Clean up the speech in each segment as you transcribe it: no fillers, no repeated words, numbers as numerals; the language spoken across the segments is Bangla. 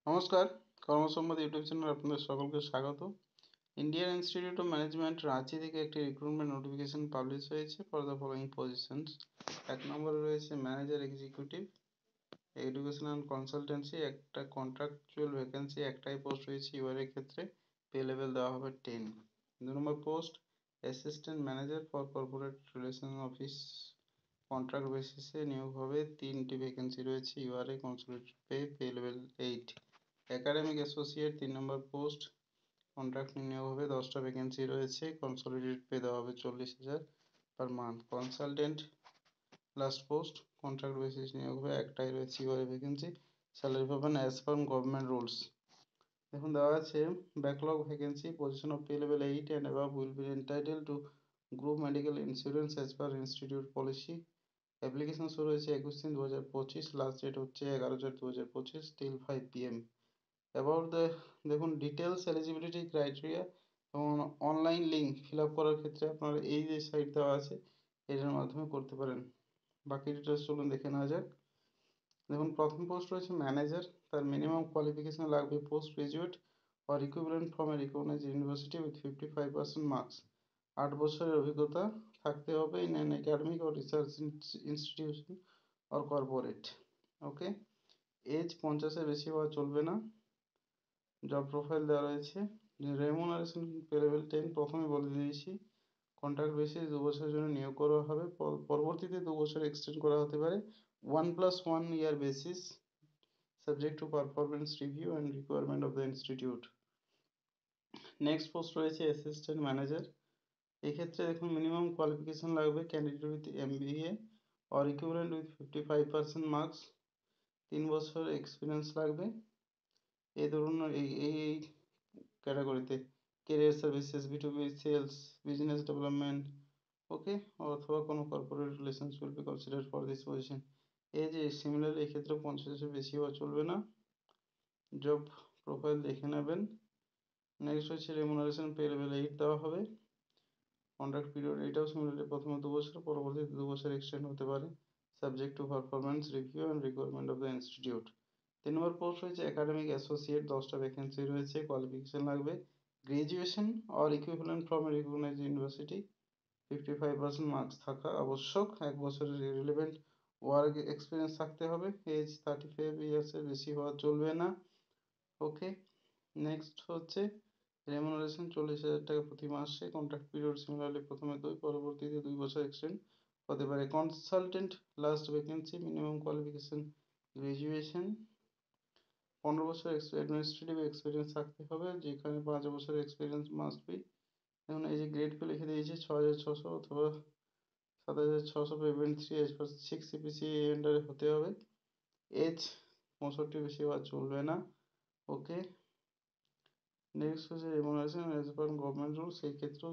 নমস্কার, কর্মসংবাদ ইউটিউব চ্যানেলে আপনাদের সকলকে স্বাগত। Indian Institute of Management Ranchi থেকে একটি রিক্রুটমেন্ট নোটিফিকেশন পাবলিশ হয়েছে ফর দ্য ফলোয়িং পজিশনস। 1 নম্বরে রয়েছে manager executive education and consultancy, একটা কন্ট্রাকচুয়াল ভ্যাকেন্সি, একটাই পোস্ট রয়েছে ইউআর ক্ষেত্রে, পে লেভেল দেওয়া হবে 10। 2 নম্বর post assistant manager for corporate relation office, contract বেসিসে নিয়োগ হবে, 3টি ভ্যাকেন্সি রয়েছে ইউআরএ, consolidated pay level 8। Academic associate 3 নম্বর পোস্ট, কন্ট্রাক্ট নিয়োগ হবে, 10টা ভ্যাকেন্সি রয়েছে, কনসোলিডেটেড পে দেওয়া হবে 40,000 per month. Consultant last post, contract basis নিয়োগ হবে, একটাই রয়েছে ইউআরএ ভ্যাকেন্সি, স্যালারি পাবেন অ্যাজ পার গভর্নমেন্ট রুলস। এখন দেওয়া আছে backlog vacancy, position of pay level 8 and above will be entitled to group medical insurance as per institute policy। Application শুরু হয়েছে 21/3/2025, লাস্ট ডেট হচ্ছে 11/4/2025 till 5 PM। অ্যাবাউট দ্য দেখুন ডিটেলস, এলিজিবিলিটি ক্রাইটেরিয়া এবং অনলাইন লিঙ্ক ফিল আপ করার ক্ষেত্রে আপনারা এই যে সাইট দেওয়া আছে এটার মাধ্যমে করতে পারেন। বাকি ডিটেলস চলুন দেখে নেওয়া যাক। দেখুন প্রথম পোস্ট রয়েছে ম্যানেজার, তার মিনিমাম কোয়ালিফিকেশন লাগবে post graduate or equivalent from a recognised university with 55% marks. 8 বছরের অভিজ্ঞতা থাকতে হবে in an academic or research institution or corporate. Okay, age 50-এর বেশি হওয়া চলবে না। জব প্রোফাইল দেওয়া রয়েছে, রেমুনারেশন পে লেভেল 10 প্রথমে বলে দিয়েছি। কন্ট্রাক্ট বেসিস 2 বছরের জন্য নিয়োগ করা হবে, পরবর্তীতে 2 বছর এক্সটেন্ড করা হতে পারে 1+1 year basis, subject to performance review and requirement of the institute. Next post রয়েছে অ্যাসিস্ট্যান্ট ম্যানেজার, এক্ষেত্রে দেখুন মিনিমাম কোয়ালিফিকেশন লাগবে candidate with MBA or equivalent with 55% marks, 3 বছর এক্সপিরিয়েন্স লাগবে। এই ধরুন এই ক্যাটাগরিতে career services, B2B sales, business development, okay, অথবা কোনো corporate relations will be consider for this position. এই যে সিমিলারলি এক্ষেত্রে 50-এর বেশি হওয়া চলবে না। জব প্রোফাইল দেখে নেবেন। নেক্সট হচ্ছে রেমুনারেশন পে লেভেল 8 দেওয়া হবে। কন্ট্রাক্ট পিরিয়ড এটাও সিমিলারলি প্রথমে 2 বছর, পরবর্তীতে 2 বছর এক্সটেন্ড হতে পারে, subject to performance review and requirement of the institute. 3 number post রয়েছে একাডেমিক অ্যাসোসিয়েট, 10টা ভ্যাকেন্সি রয়েছে, কোয়ালিফিকেশন লাগবে graduation or equivalent from a recognised university, 55% marks থাকা আবশ্যক, 1 বছরের রিলেভেন্ট ওয়ার্ক এক্সপিরিয়েন্স থাকতে হবে, এজ 35 ইয়ার্সের বেশি হওয়া চলবে না। ওকে, নেক্সট হচ্ছে রেমুনারেশন 40,000 টাকা প্রতি মাসে, কন্ট্রাক্ট পিরিয়ড সিমিলারলি প্রথমে 2, পরবর্তীতে 2 বছর এক্সটেন্ড হতে পারে। Consultant last vacancy, minimum qualification graduation, 15 বছর অ্যাডমিনিস্ট্রেটিভ এক্সপিরিয়েন্স থাকতে হবে, যেখানে 5 বছরের এক্সপিরিয়েন্স মাস্ট বি। এখন এই যে গ্রেডকে লিখে দিয়েছে 6,600 অথবা 7,600 পেমেন্ট 3 এজ পার 6 CPC আন্ডারে হতে হবে, এজ 65 বেশি হওয়া চলবে না। ওকে, নেক্সট হচ্ছে remuneration as per government rule, সেই ক্ষেত্রেও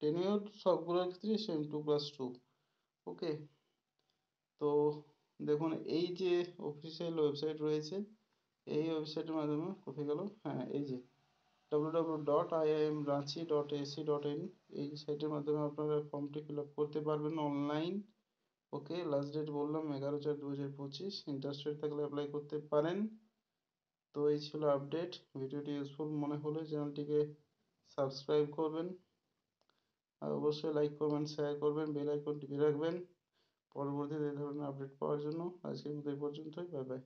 টেনিওর সবগুলোর ক্ষেত্রেই সেম 2+2। ওকে, তো দেখুন এই যে অফিসিয়াল ওয়েবসাইট রয়েছে, এই ওয়েবসাইটের মাধ্যমে কোথায় গেল, হ্যাঁ এই যে www.iimranchi.ac.in, এই সাইটের মাধ্যমে আপনারা ফর্মটি ফিল আপ করতে পারবেন অনলাইন। ওকে, লাস্ট ডেট বললাম 11/4/2025, ইন্টারেস্টেড থাকলে অ্যাপ্লাই করতে পারেন। তো এই ছিল আপডেট। ভিডিওটি ইউজফুল মনে হলে চ্যানেলটিকে সাবস্ক্রাইব করবেন, আর অবশ্যই লাইক করবেন, শেয়ার করবেন, বেল আইকন টিপে রাখবেন পরবর্তীতে এই ধরনের আপডেট পাওয়ার জন্য। আজকের মতো এই পর্যন্তই, বাই বাই।